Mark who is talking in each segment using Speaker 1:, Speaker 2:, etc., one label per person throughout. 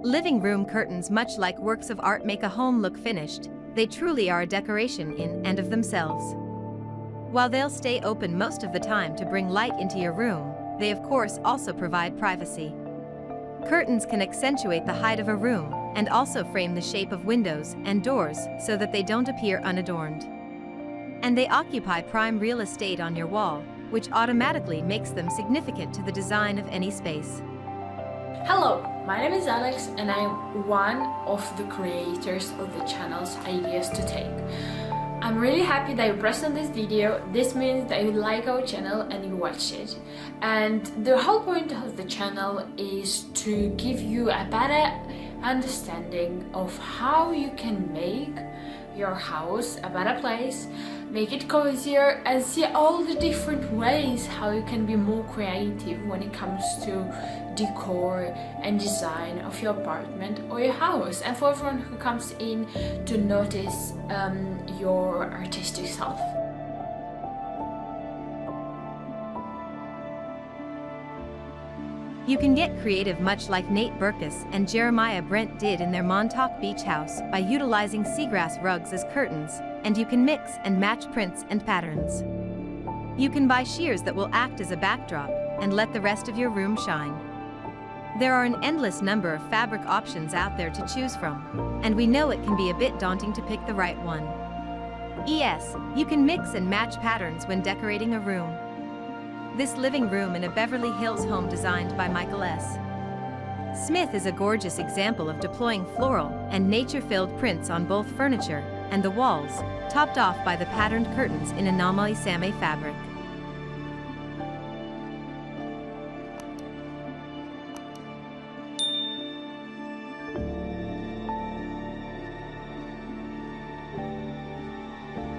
Speaker 1: Living room curtains, much like works of art, make a home look finished. They truly are a decoration in and of themselves. While they'll stay open most of the time to bring light into your room, they of course also provide privacy. Curtains can accentuate the height of a room and also frame the shape of windows and doors so that they don't appear unadorned. And they occupy prime real estate on your wall, which automatically makes them significant to the design of any space.
Speaker 2: Hello, my name is Alex and I'm one of the creators of the channel's Ideas to Take. I'm really happy that you pressed on this video. This means that you like our channel and you watch it. And the whole point of the channel is to give you a better understanding of how you can make your house a better place, make it cozier, and see all the different ways how you can be more creative when it comes to decor and design of your apartment or your house, and for everyone who comes in to notice your artistic self.
Speaker 1: You can get creative, much like Nate Berkus and Jeremiah Brent did in their Montauk Beach house, by utilizing seagrass rugs as curtains, and you can mix and match prints and patterns. You can buy shears that will act as a backdrop and let the rest of your room shine. There are an endless number of fabric options out there to choose from, and we know it can be a bit daunting to pick the right one. Yes, you can mix and match patterns when decorating a room. This living room in a Beverly Hills home designed by Michael S. Smith is a gorgeous example of deploying floral and nature-filled prints on both furniture and the walls, topped off by the patterned curtains in anomaly Samé fabric.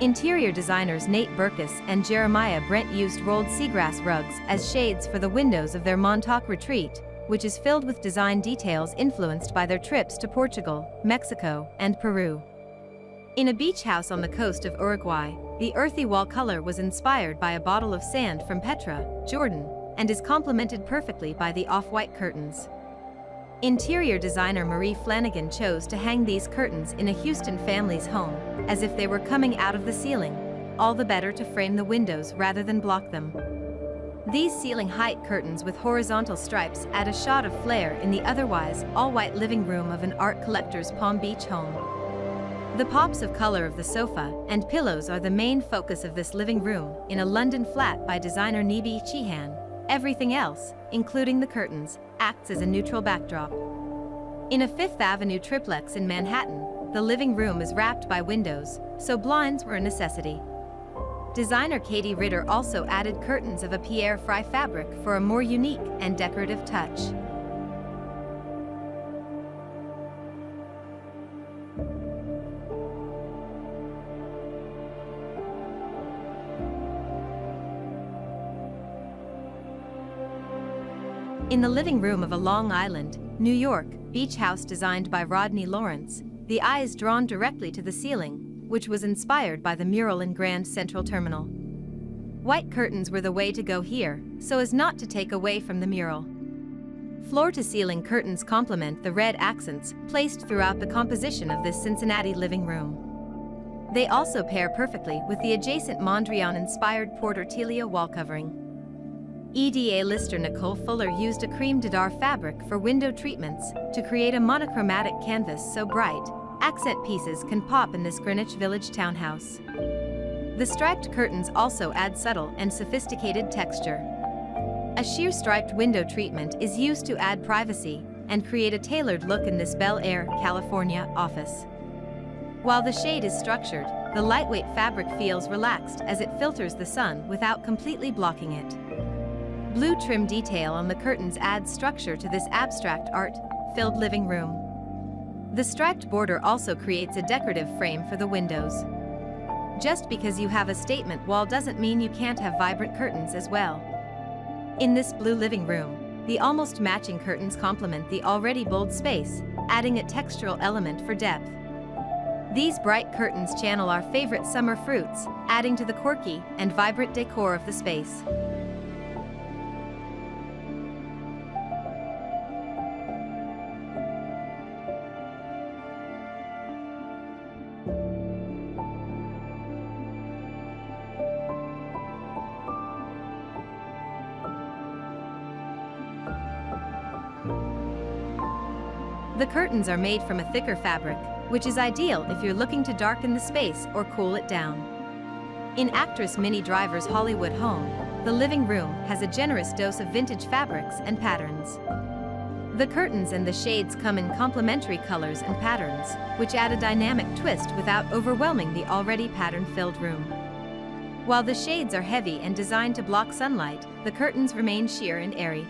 Speaker 1: Interior designers Nate Berkus and Jeremiah Brent used rolled seagrass rugs as shades for the windows of their Montauk retreat, which is filled with design details influenced by their trips to Portugal, Mexico, and Peru. In a beach house on the coast of Uruguay, the earthy wall color was inspired by a bottle of sand from Petra, Jordan, and is complemented perfectly by the off-white curtains. Interior designer Marie Flanagan chose to hang these curtains in a Houston family's home, as if they were coming out of the ceiling, all the better to frame the windows rather than block them. These ceiling height curtains with horizontal stripes add a shot of flair in the otherwise all-white living room of an art collector's Palm Beach home. The pops of color of the sofa and pillows are the main focus of this living room in a London flat by designer Nibi Chihan. Everything else, including the curtains, acts as a neutral backdrop. In a Fifth Avenue triplex in Manhattan, the living room is wrapped by windows, so blinds were a necessity. Designer Katie Ritter also added curtains of a Pierre Fry fabric for a more unique and decorative touch. In the living room of a Long Island, New York, beach house designed by Rodney Lawrence, the eye is drawn directly to the ceiling, which was inspired by the mural in Grand Central Terminal. White curtains were the way to go here, so as not to take away from the mural. Floor-to-ceiling curtains complement the red accents placed throughout the composition of this Cincinnati living room. They also pair perfectly with the adjacent Mondrian-inspired Porter-Telia wall covering. EDA lister Nicole Fuller used a cream Dadar fabric for window treatments to create a monochromatic canvas so bright, accent pieces can pop in this Greenwich Village townhouse. The striped curtains also add subtle and sophisticated texture. A sheer striped window treatment is used to add privacy and create a tailored look in this Bel Air, California office. While the shade is structured, the lightweight fabric feels relaxed as it filters the sun without completely blocking it. Blue trim detail on the curtains adds structure to this abstract art-filled living room. The striped border also creates a decorative frame for the windows. Just because you have a statement wall doesn't mean you can't have vibrant curtains as well. In this blue living room, the almost matching curtains complement the already bold space, adding a textural element for depth. These bright curtains channel our favorite summer fruits, adding to the quirky and vibrant decor of the space. The curtains are made from a thicker fabric, which is ideal if you're looking to darken the space or cool it down. In actress Minnie Driver's Hollywood home, the living room has a generous dose of vintage fabrics and patterns. The curtains and the shades come in complementary colors and patterns, which add a dynamic twist without overwhelming the already pattern-filled room. While the shades are heavy and designed to block sunlight, the curtains remain sheer and airy.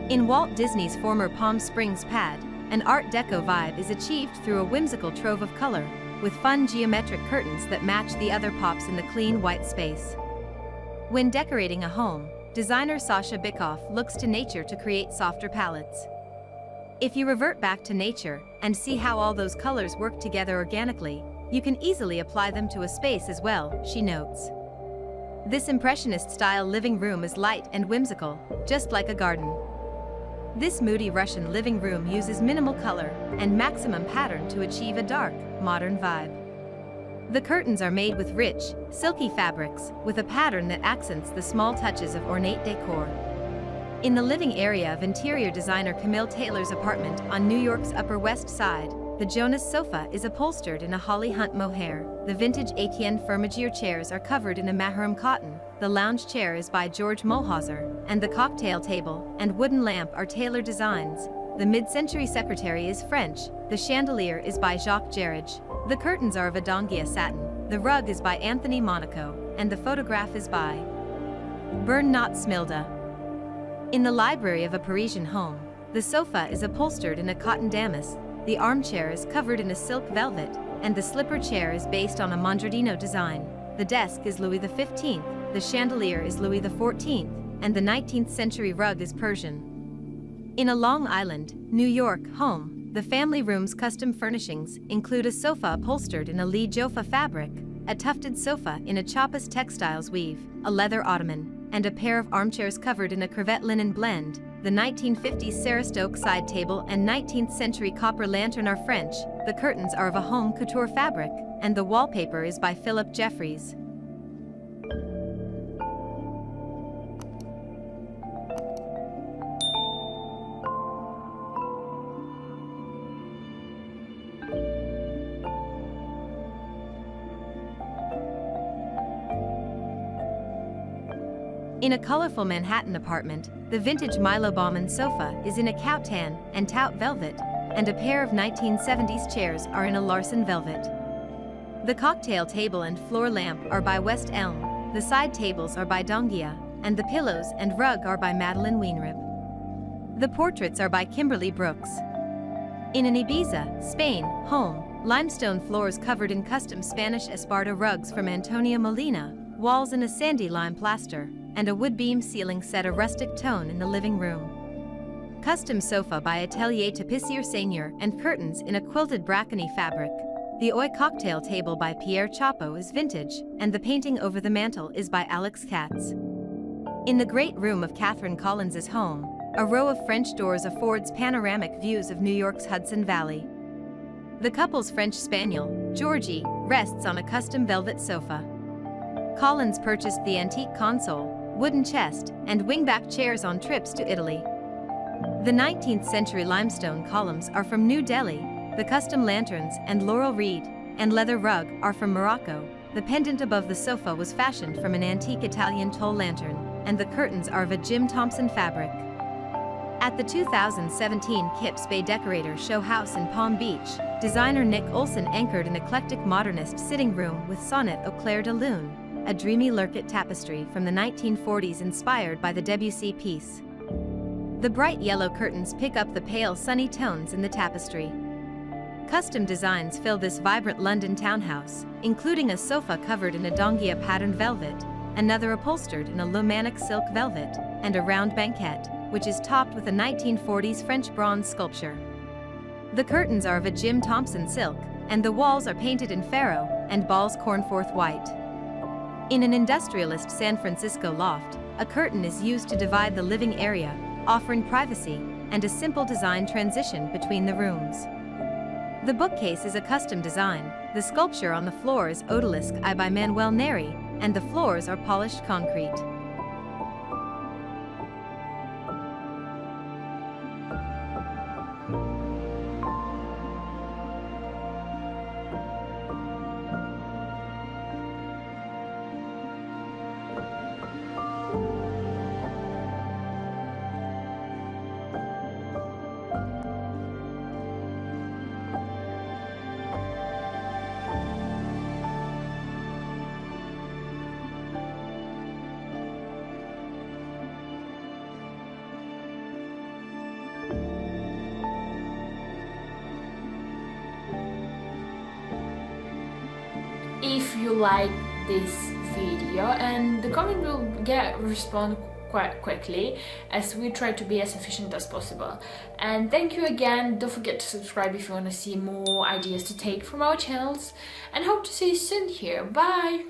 Speaker 1: In Walt Disney's former Palm Springs pad, an Art Deco vibe is achieved through a whimsical trove of color, with fun geometric curtains that match the other pops in the clean white space. When decorating a home, designer Sasha Bikoff looks to nature to create softer palettes. If you revert back to nature and see how all those colors work together organically, you can easily apply them to a space as well, she notes. This impressionist-style living room is light and whimsical, just like a garden. This moody Russian living room uses minimal color and maximum pattern to achieve a dark, modern vibe. The curtains are made with rich, silky fabrics, with a pattern that accents the small touches of ornate decor. In the living area of interior designer Camille Taylor's apartment on New York's Upper West Side, the Jonas sofa is upholstered in a holly hunt mohair, the vintage Etienne Firmagier chairs are covered in a maharam cotton, the lounge chair is by George Molhauser, and the cocktail table and wooden lamp are Taylor designs. The mid-century secretary is French, the chandelier is by Jacques Gerrage, the curtains are of Adangia satin, the rug is by Anthony Monaco, and the photograph is by Bernat Smilda. In the library of a Parisian home, the sofa is upholstered in a cotton damask, the armchair is covered in a silk velvet, and the slipper chair is based on a Mondardino design. The desk is Louis XV, the chandelier is Louis XIV, and the 19th century rug is Persian. In a Long Island, New York, home, the family room's custom furnishings include a sofa upholstered in a Lee Joffa fabric, a tufted sofa in a Chappas textiles weave, a leather ottoman, and a pair of armchairs covered in a cravat linen blend. The 1950s Saratoga side table and 19th century copper lantern are French, the curtains are of a home couture fabric, and the wallpaper is by Philip Jeffries. In a colorful Manhattan apartment, the vintage Milo Bauman sofa is in a cow tan and tout velvet, and a pair of 1970s chairs are in a Larson velvet. The cocktail table and floor lamp are by West Elm, the side tables are by Dongia, and the pillows and rug are by Madeline Weinrib. The portraits are by Kimberly Brooks. In an Ibiza, Spain, home, limestone floors covered in custom Spanish Esparta rugs from Antonia Molina, walls in a sandy lime plaster, and a wood beam ceiling set a rustic tone in the living room. Custom sofa by Atelier Tapissier Seigneur and curtains in a quilted braconny fabric. The Oi cocktail table by Pierre Chapo is vintage, and the painting over the mantel is by Alex Katz. In the great room of Catherine Collins's home, a row of French doors affords panoramic views of New York's Hudson Valley. The couple's French spaniel, Georgie, rests on a custom velvet sofa. Collins purchased the antique console, wooden chest, and wingback chairs on trips to Italy. The 19th century limestone columns are from New Delhi, the custom lanterns and laurel reed and leather rug are from Morocco. The pendant above the sofa was fashioned from an antique Italian toll lantern, and the curtains are of a Jim Thompson fabric. At the 2017 Kips Bay Decorator Show House in Palm Beach, designer Nick Olson anchored an eclectic modernist sitting room with Sonnet au clair de lune, a dreamy lurket tapestry from the 1940s inspired by the Debussy piece. The bright yellow curtains pick up the pale sunny tones in the tapestry. Custom designs fill this vibrant London townhouse, including a sofa covered in a Dongia patterned velvet, another upholstered in a Lomanic silk velvet, and a round banquette, which is topped with a 1940s French bronze sculpture. The curtains are of a Jim Thompson silk, and the walls are painted in Faro and Ball's Cornforth white. In an industrialist San Francisco loft, a curtain is used to divide the living area, offering privacy and a simple design transition between the rooms. The bookcase is a custom design. The sculpture on the floor is Odalisque I by Manuel Neri, and the floors are polished concrete.
Speaker 2: you like this video, and the comment will respond quite quickly, as we try to be as efficient as possible. And thank you again. Don't forget to subscribe if you want to see more ideas to take from our channels, and hope to see you soon here. Bye!